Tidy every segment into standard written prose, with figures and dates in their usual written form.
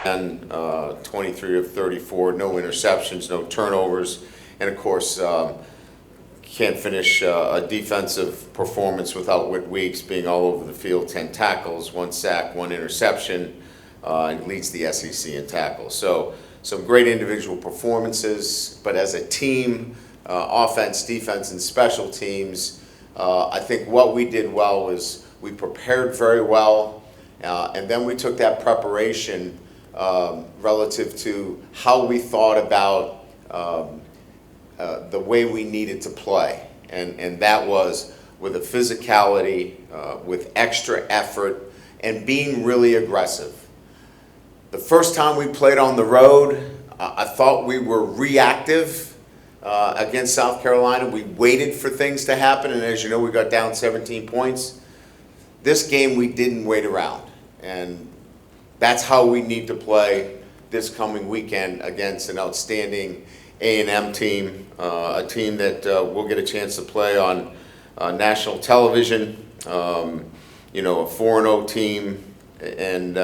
and 23 of 34, no interceptions, no turnovers, and of course, can't finish a defensive performance without Whit Weeks being all over the field, 10 tackles, 1 sack, 1 interception, and leads the SEC in tackles. So some great individual performances, but as a team, offense, defense, and special teams, I think what we did well was we prepared very well, and then we took that preparation relative to how we thought about the way we needed to play. And that was with a physicality, with extra effort, and being really aggressive. The first time we played on the road, I thought we were reactive against South Carolina. We waited for things to happen, and as you know, we got down 17 points. This game, we didn't wait around, and that's how we need to play this coming weekend against an outstanding A&M team, a team that we'll get a chance to play on national television, a 4-0 team, and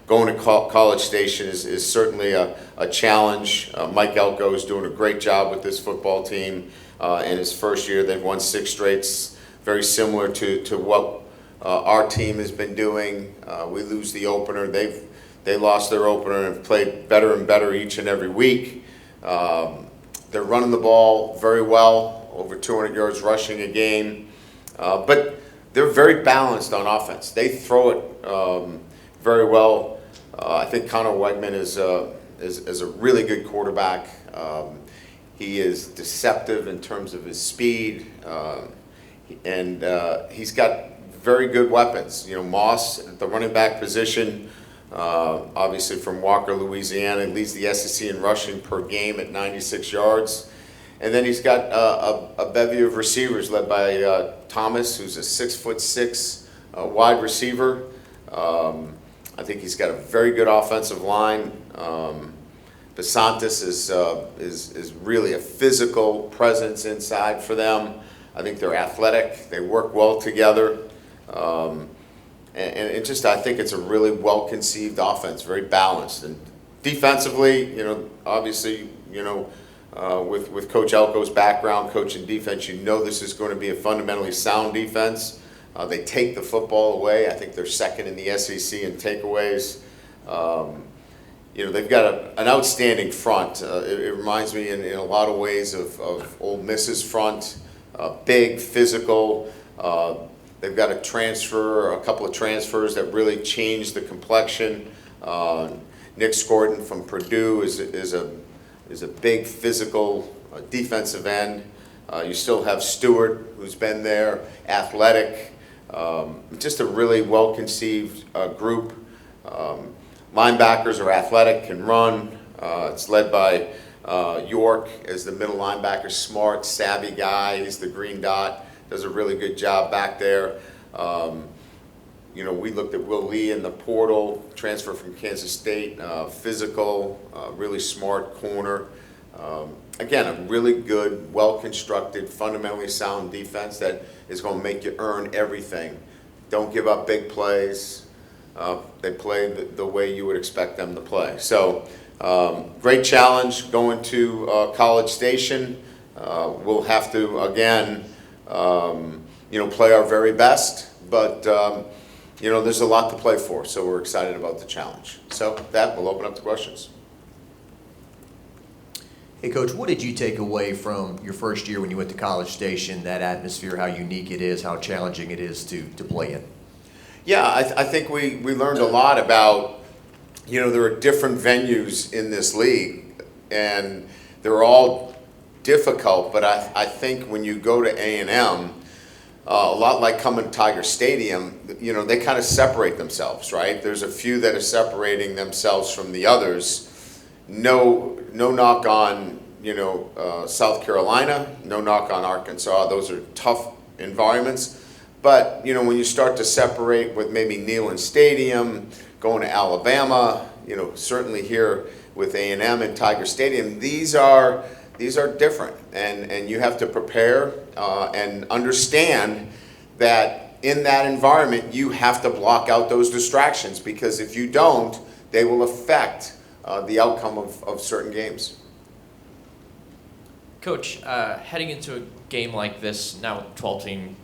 going to College Station is certainly a challenge. Mike Elko is doing a great job with this football team. In his first year, they've won 6 straights, very similar to what our team has been doing. We lose the opener. They lost their opener and have played better and better each and every week. They're running the ball very well, over 200 yards rushing a game. But they're very balanced on offense. They throw it very well. I think Connor Wegman is a really good quarterback. He is deceptive in terms of his speed, and he's got very good weapons. Moss at the running back position, obviously from Walker, Louisiana, leads the SEC in rushing per game at 96 yards. And then he's got a bevy of receivers led by Thomas, who's a 6'6" wide receiver. I think he's got a very good offensive line. Basantis is really a physical presence inside for them. I think they're athletic. They work well together. And I think it's a really well-conceived offense, very balanced. And defensively, obviously, with Coach Elko's background, coaching defense, this is going to be a fundamentally sound defense. They take the football away. I think they're second in the SEC in takeaways. They've got an outstanding front. It reminds me in a lot of ways of Ole Miss's front, big, physical. They've got a couple of transfers that really changed the complexion. Nick Scorton from Purdue is a big physical defensive end. You still have Stewart, who's been there, athletic. Just a really well-conceived group. Linebackers are athletic, can run. It's led by York as the middle linebacker, smart, savvy guy. He's the green dot. Does a really good job back there. We looked at Will Lee in the portal, transfer from Kansas State, physical, really smart corner. Again, a really good, well-constructed, fundamentally sound defense that is going to make you earn everything. Don't give up big plays. They play the way you would expect them to play. So, great challenge going to College Station. We'll have to, again, play our very best, but there's a lot to play for, so we're excited about the challenge. So with that, we'll open up to questions. Hey, Coach, what did you take away from your first year when you went to College Station, that atmosphere, how unique it is, how challenging it is to play in? Yeah, I think we learned a lot about, there are different venues in this league, and they're all difficult, but I think when you go to A&M, a lot like coming to Tiger Stadium, they kind of separate themselves, right? There's a few that are separating themselves from the others. No knock on, South Carolina, no knock on Arkansas. Those are tough environments. But, when you start to separate with maybe Neyland Stadium, going to Alabama, certainly here with A&M and Tiger Stadium, these are different, and you have to prepare and understand that in that environment you have to block out those distractions, because if you don't, they will affect the outcome of certain games. Coach, heading into a game like this, now with 12-team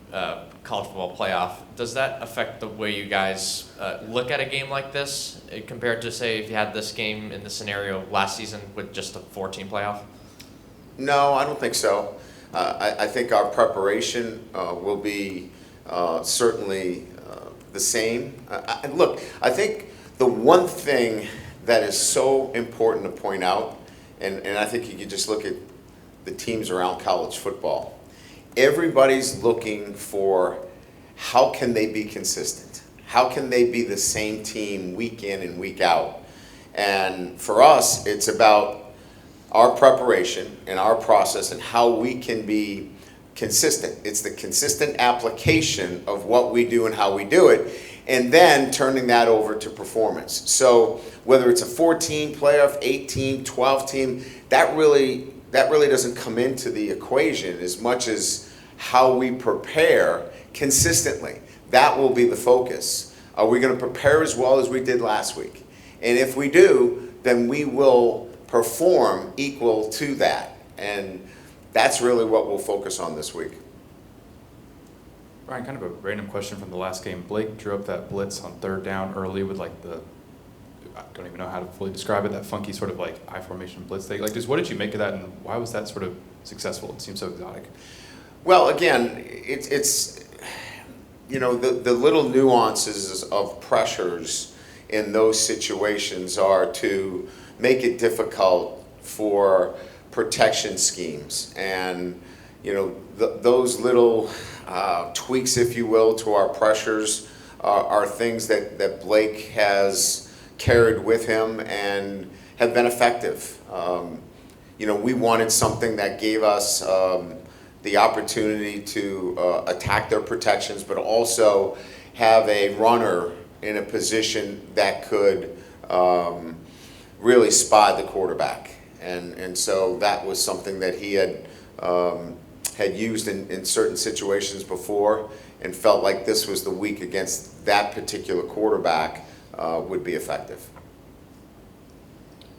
college football playoff, does that affect the way you guys look at a game like this compared to, say, if you had this game in the scenario last season with just a 4-team playoff? No, I don't think so. I think our preparation will be certainly the same. Look, I think the one thing that is so important to point out, and I think you could just look at the teams around college football, everybody's looking for how can they be consistent? How can they be the same team week in and week out? And for us, it's about our preparation and our process and how we can be consistent. It's the consistent application of what we do and how we do it, and then turning that over to performance. So whether it's a 14 playoff, 18, 12 team, that really doesn't come into the equation as much as how we prepare consistently. That will be the focus. Are we going to prepare as well as we did last week? And if we do, then we will perform equal to that. And that's really what we'll focus on this week. Brian, kind of a random question from the last game. Blake drew up that blitz on third down early with I don't even know how to fully describe it, that funky sort of I formation blitz thing. Just what did you make of that, and why was that sort of successful? It seems so exotic. Well, again, it's the little nuances of pressures in those situations are to make it difficult for protection schemes. And, those little tweaks, if you will, to our pressures are things that Blake has carried with him and have been effective. We wanted something that gave us the opportunity to attack their protections, but also have a runner in a position that could really spy the quarterback. And so that was something that he had used in certain situations before, and felt like this was the week against that particular quarterback would be effective.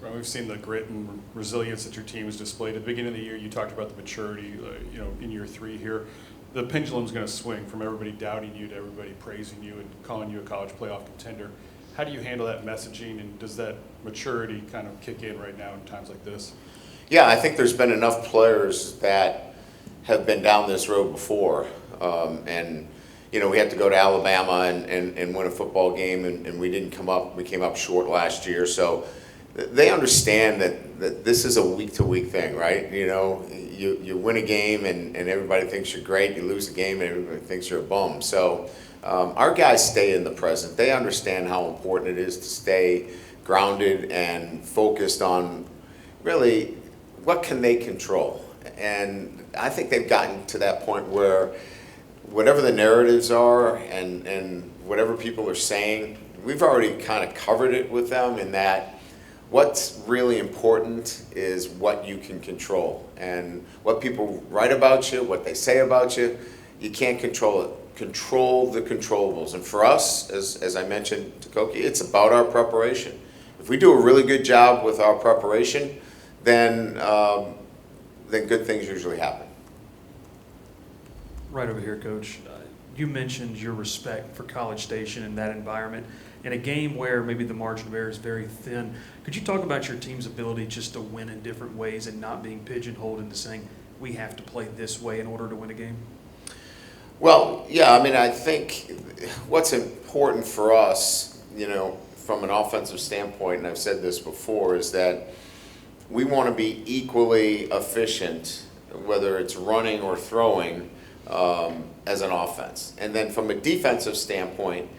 Right, we've seen the grit and resilience that your team has displayed. At the beginning of the year, you talked about the maturity, in year 3 here. The pendulum's going to swing from everybody doubting you to everybody praising you and calling you a college playoff contender. How do you handle that messaging, and does that maturity kind of kick in right now in times like this? Yeah, I think there's been enough players that have been down this road before. We had to go to Alabama and win a football game, and we came up short last year. So they understand that this is a week-to-week thing, right? You win a game and everybody thinks you're great. You lose a game and everybody thinks you're a bum. So our guys stay in the present. They understand how important it is to stay grounded and focused on really what can they control. And I think they've gotten to that point where whatever the narratives are and whatever people are saying, we've already kind of covered it with them, in that what's really important is what you can control. And what people write about you, what they say about you, you can't control it. Control the controllables. And for us, as I mentioned to Koki, it's about our preparation. If we do a really good job with our preparation, then good things usually happen. Right over here, Coach. You mentioned your respect for College Station and that environment. In a game where maybe the margin of error is very thin, could you talk about your team's ability just to win in different ways and not being pigeonholed into saying, we have to play this way in order to win a game? Well, yeah, I think what's important for us, from an offensive standpoint, and I've said this before, is that we want to be equally efficient, whether it's running or throwing, as an offense. And then from a defensive standpoint,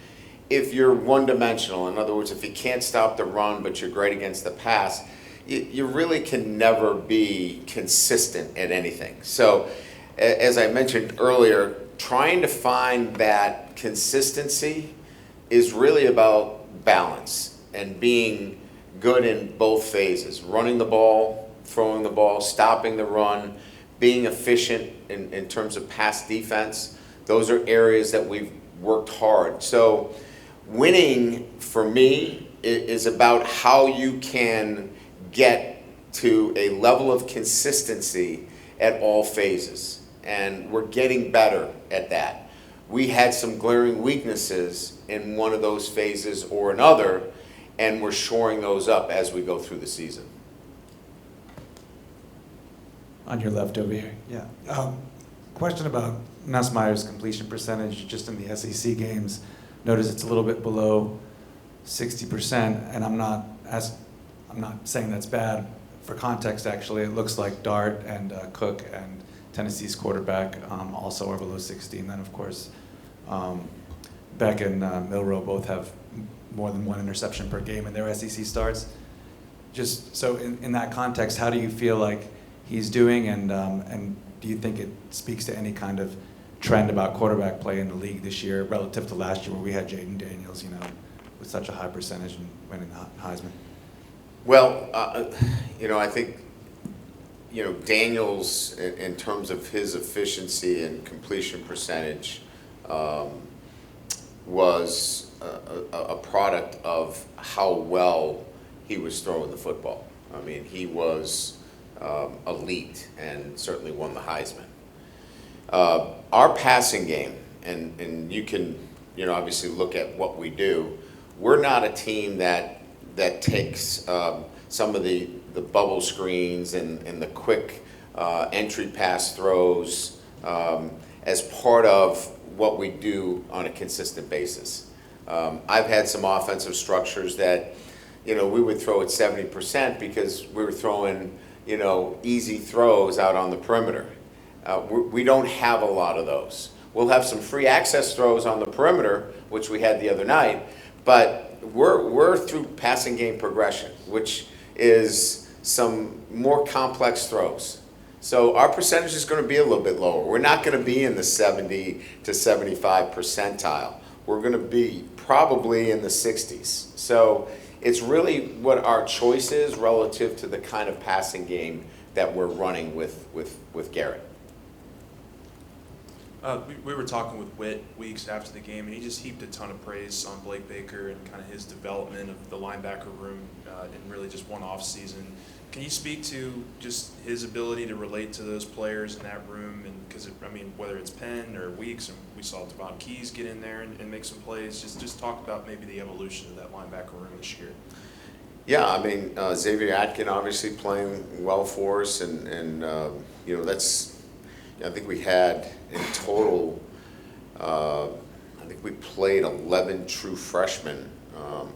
if you're one-dimensional, in other words, if you can't stop the run but you're great against the pass, you really can never be consistent at anything. So, as I mentioned earlier, trying to find that consistency is really about balance and being good in both phases: running the ball, throwing the ball, stopping the run, being efficient in terms of pass defense. Those are areas that we've worked hard. So winning for me is about how you can get to a level of consistency at all phases. And we're getting better at that. We had some glaring weaknesses in one of those phases or another, and we're shoring those up as we go through the season. On your left over here, yeah. Question about Nussmeier's completion percentage just in the SEC games. Notice it's a little bit below 60%, and I'm not saying that's bad. For context, actually, it looks like Dart and Cook and Tennessee's quarterback also are below 60, and then of course Beck and Milroe both have more than one interception per game in their SEC starts. Just so in that context, how do you feel like he's doing, and do you think it speaks to any kind of trend about quarterback play in the league this year relative to last year where we had Jaden Daniels, with such a high percentage and winning the Heisman? Well, I think, Daniels, in terms of his efficiency and completion percentage, was a product of how well he was throwing the football. I mean, he was elite and certainly won the Heisman. Our passing game, and you can, obviously look at what we do. We're not a team that takes some of the bubble screens and the quick entry pass throws as part of what we do on a consistent basis. I've had some offensive structures that, we would throw at 70% because we were throwing, easy throws out on the perimeter. We don't have a lot of those. We'll have some free access throws on the perimeter, which we had the other night, but we're through passing game progression, which is some more complex throws. So our percentage is going to be a little bit lower. We're not going to be in the 70 to 75 percentile. We're going to be probably in the 60s. So it's really what our choice is relative to the kind of passing game that we're running with Garrett. We were talking with Witt weeks after the game, and he just heaped a ton of praise on Blake Baker and kind of his development of the linebacker room in really just one off season. Can you speak to just his ability to relate to those players in that room? And because whether it's Penn or Weeks, and we saw Devon Keys get in there and make some plays. Just talk about maybe the evolution of that linebacker room this year. Yeah, Xavier Atkin obviously playing well for us, and that's. I think we had in total. I think we played 11 true freshmen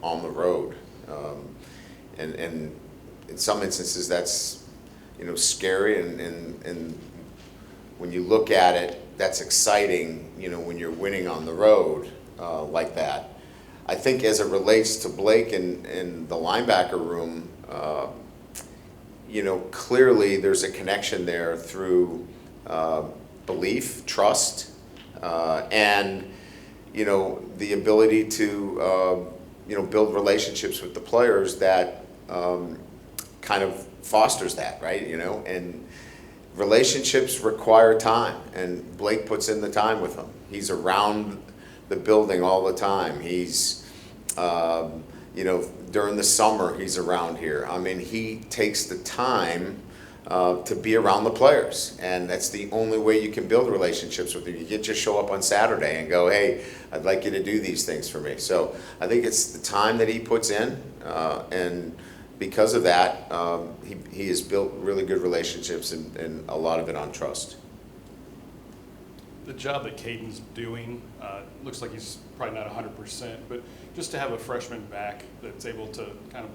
on the road, and in some instances that's scary, and when you look at it, that's exciting. When you're winning on the road like that. I think as it relates to Blake and the linebacker room, clearly there's a connection there through belief, trust, and the ability to build relationships with the players that kind of fosters that, right? And relationships require time, and Blake puts in the time with them. He's around the building all the time. He's during the summer he's around here. He takes the time to be around the players, and that's the only way you can build relationships with them. You can't just show up on Saturday and go, hey, I'd like you to do these things for me. So I think it's the time that he puts in, and because of that, he has built really good relationships, and a lot of it on trust. The job that Caden's doing, looks like he's probably not 100%, but just to have a freshman back that's able to kind of,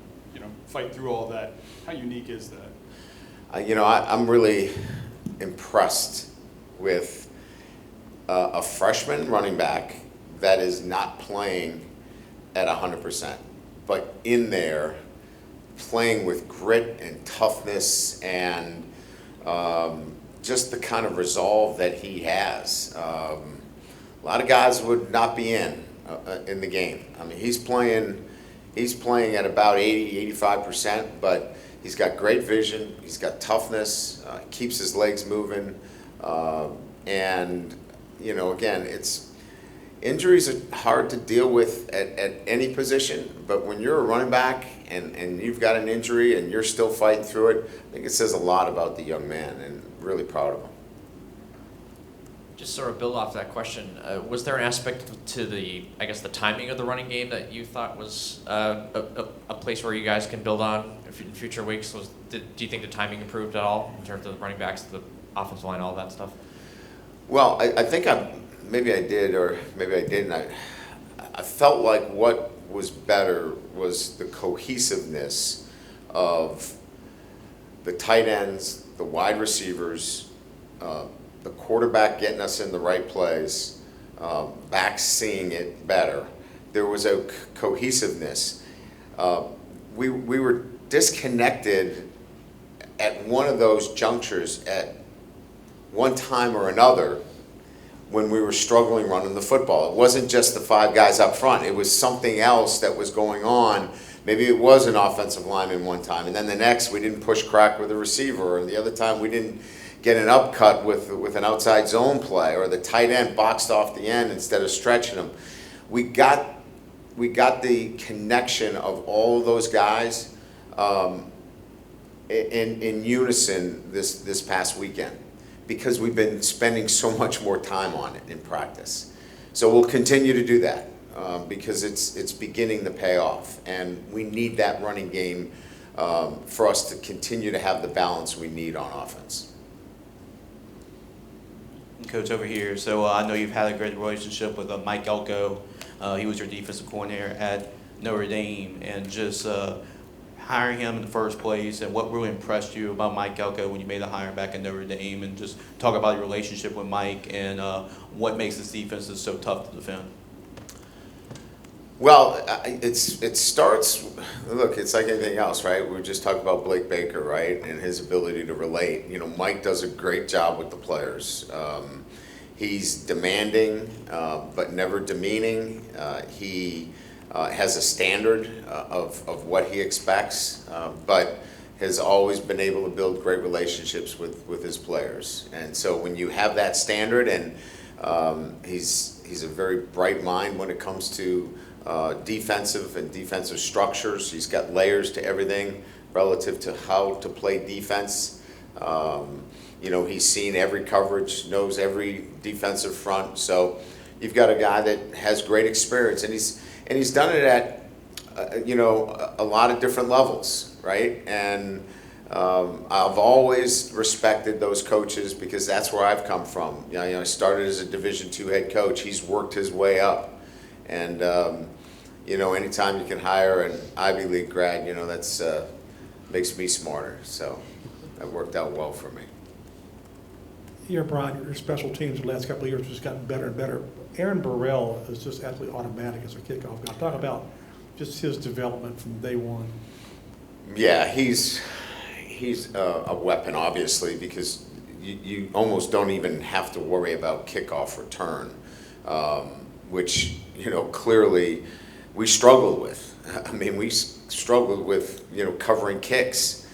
fight through all that, how unique is that? I'm really impressed with a freshman running back that is not playing at 100%, but in there playing with grit and toughness and just the kind of resolve that he has. A lot of guys would not be in the game. He's playing at about 80, 85%, but he's got great vision. He's got toughness. Keeps his legs moving, and again, injuries are hard to deal with at any position, but when you're a running back and you've got an injury and you're still fighting through it, I think it says a lot about the young man, and really proud of him. Just sort of build off that question, was there an aspect to the timing of the running game that you thought was a place where you guys can build on in future weeks? Do you think the timing improved at all in terms of the running backs, the offensive line, all that stuff? Well, I think maybe I did or maybe I didn't. I felt like what was better was the cohesiveness of the tight ends, the wide receivers, the quarterback getting us in the right plays, backs seeing it better. There was a cohesiveness. We were disconnected at one of those junctures at one time or another when we were struggling running the football. It wasn't just the 5 guys up front. It was something else that was going on. Maybe it was an offensive lineman one time, and then the next we didn't push crack with a receiver, or the other time we didn't get an upcut with an outside zone play, or the tight end boxed off the end instead of stretching him. We got the connection of all of those guys in unison this past weekend, because we've been spending so much more time on it in practice. So we'll continue to do that because it's beginning to pay off, and we need that running game for us to continue to have the balance we need on offense. Coach, over here. So I know you've had a great relationship with Mike Elko. He was your defensive coordinator at Notre Dame, and just hiring him in the first place, and what really impressed you about Mike Elko when you made the hire back at Notre Dame, and just talk about your relationship with Mike and what makes this defense so tough to defend. Well, it starts, look, it's like anything else, right? We just talked about Blake Baker, right, and his ability to relate. You know, Mike does a great job with the players. He's demanding, but never demeaning. He has a standard of what he expects, but has always been able to build great relationships with his players. And so when you have that standard, and he's a very bright mind when it comes to defensive and defensive structures. He's got layers to everything relative to how to play defense. You know, he's seen every coverage, knows every defensive front. So you've got a guy that has great experience, and he's done it at you know, a lot of different levels, right? And I've always respected those coaches because that's where I've come from. You know, I started as a Division II head coach. He's worked his way up. And, you know, anytime you can hire an Ivy League grad, you know, that's makes me smarter. So that worked out well for me. Here, Brian, your special teams the last couple of years has gotten better and better. Aaron Burrell is just absolutely automatic as a kickoff guy. Talk about just his development from day one. Yeah, he's a weapon, obviously, because you almost don't even have to worry about kickoff return, which, you know, clearly we struggled with. I mean, we struggled with, you know, covering kicks.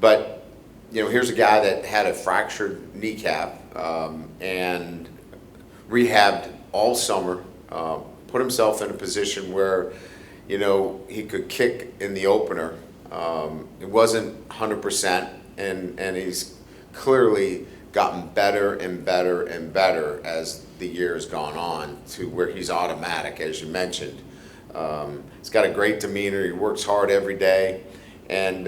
But, you know, here's a guy that had a fractured kneecap and rehabbed all summer, put himself in a position where, you know, he could kick in the opener. It wasn't 100%, and he's clearly gotten better and better and better as the year's gone on to where he's automatic, as you mentioned. He's got a great demeanor. He works hard every day. And,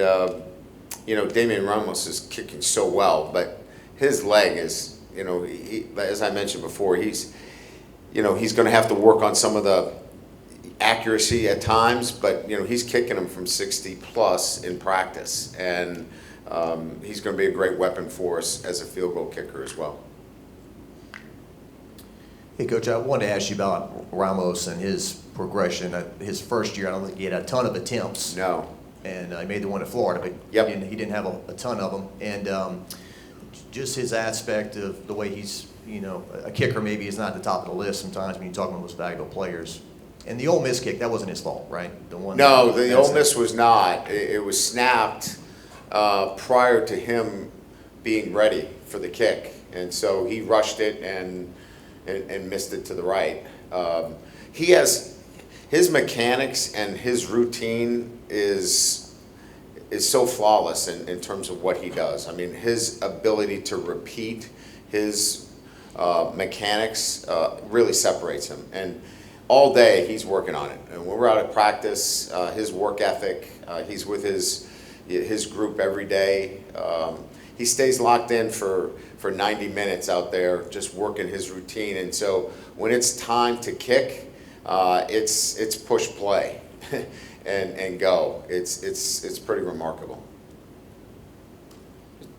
you know, Damian Ramos is kicking so well, but his leg is, you know, as I mentioned before, he's going to have to work on some of the accuracy at times, but, you know, he's kicking them from 60 plus in practice. And he's going to be a great weapon for us as a field goal kicker as well. Hey, Coach, I wanted to ask you about Ramos and his progression. His first year, I don't think he had a ton of attempts. No. And he made the one at Florida, but Yep. he didn't have a ton of them. And just his aspect of the way he's, you know, a kicker maybe is not at the top of the list sometimes when you talk about most valuable players. And the Ole Miss kick, that wasn't his fault, right? The one. No, the Ole Miss was not. It was snapped prior to him being ready for the kick. And so he rushed it and, and missed it to the right. He has his mechanics and his routine is so flawless in terms of what he does. I mean, his ability to repeat his mechanics really separates him. And all day he's working on it. And when we're out at practice, his work ethic, he's with his group every day. He stays locked in for 90 minutes out there just working his routine. And so when it's time to kick, it's push play and go. It's pretty remarkable.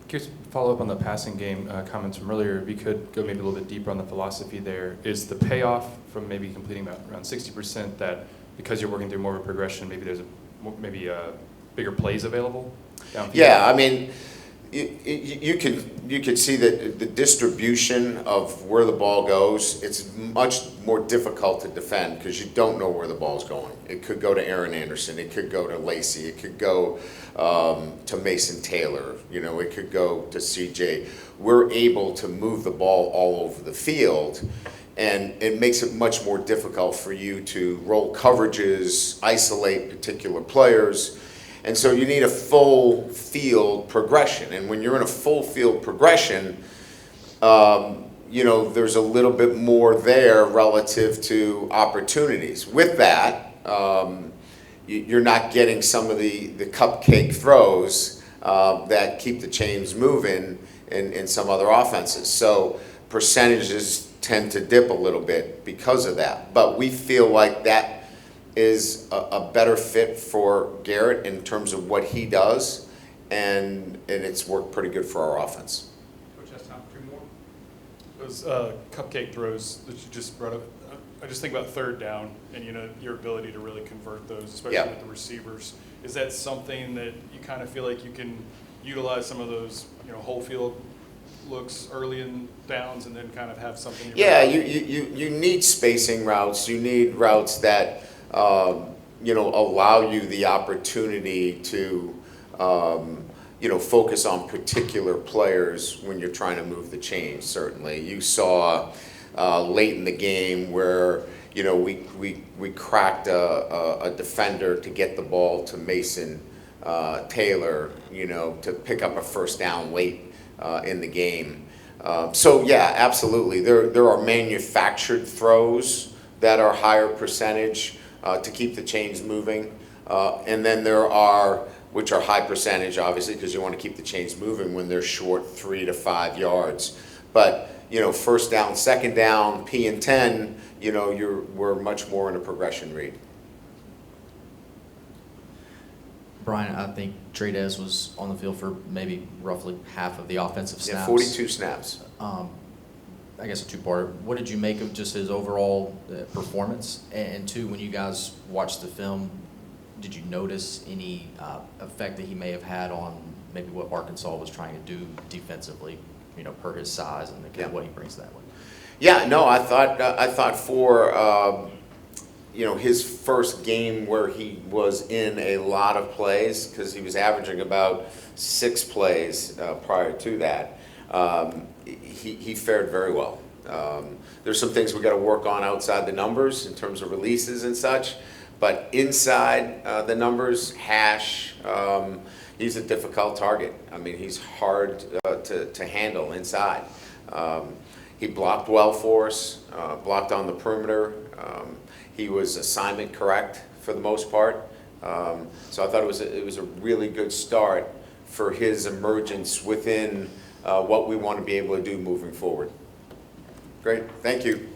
Curious, follow up on the passing game comments from earlier. If you could go maybe a little bit deeper on the philosophy there. Is the payoff from maybe completing about around 60% that because you're working through more of a progression, maybe there's bigger plays available downfield? Yeah, I mean, you can see that the distribution of where the ball goes, it's much more difficult to defend because you don't know where the ball's going. It could go to Aaron Anderson, it could go to Lacey, it could go to Mason Taylor, it could go to CJ. We're able to move the ball all over the field, and it makes it much more difficult for you to roll coverages, isolate particular players. And so you need a full field progression. And when you're in a full field progression, there's a little bit more there relative to opportunities. With that, you're not getting some of the cupcake throws that keep the chains moving in some other offenses. So percentages tend to dip a little bit because of that. But we feel like that is a better fit for Garrett in terms of what he does, and it's worked pretty good for our offense. Coach has time for 2 more. Those cupcake throws that you just brought up, I just think about third down and your ability to really convert those, especially with the receivers. Is that something that you kind of feel like you can utilize some of those whole field looks early in downs and then kind of have something? You need spacing routes. You need routes that allow you the opportunity to, focus on particular players when you're trying to move the chains. Certainly, you saw late in the game where we cracked a defender to get the ball to Mason Taylor, to pick up a first down late in the game. So yeah, absolutely. There are manufactured throws that are higher percentage to keep the chains moving. And then there are, which are high percentage, obviously, because you want to keep the chains moving when they're short 3 to 5 yards. But, first down, second down, P and 10, we're much more in a progression read. Brian, I think Trades was on the field for maybe roughly half of the offensive snaps. Yeah, 42 snaps. I guess a two-parter. What did you make of just his overall performance? And two, when you guys watched the film, did you notice any effect that he may have had on maybe what Arkansas was trying to do defensively, per his size and the kind of what he brings that way? Yeah, no, I thought for his first game where he was in a lot of plays, because he was averaging about 6 plays prior to that. He fared very well. There's some things we got to work on outside the numbers in terms of releases and such, but inside the numbers, Hash, he's a difficult target. I mean, he's hard to handle inside. He blocked well for us, blocked on the perimeter. He was assignment correct for the most part. So I thought it was a really good start for his emergence within what we want to be able to do moving forward. Great, thank you.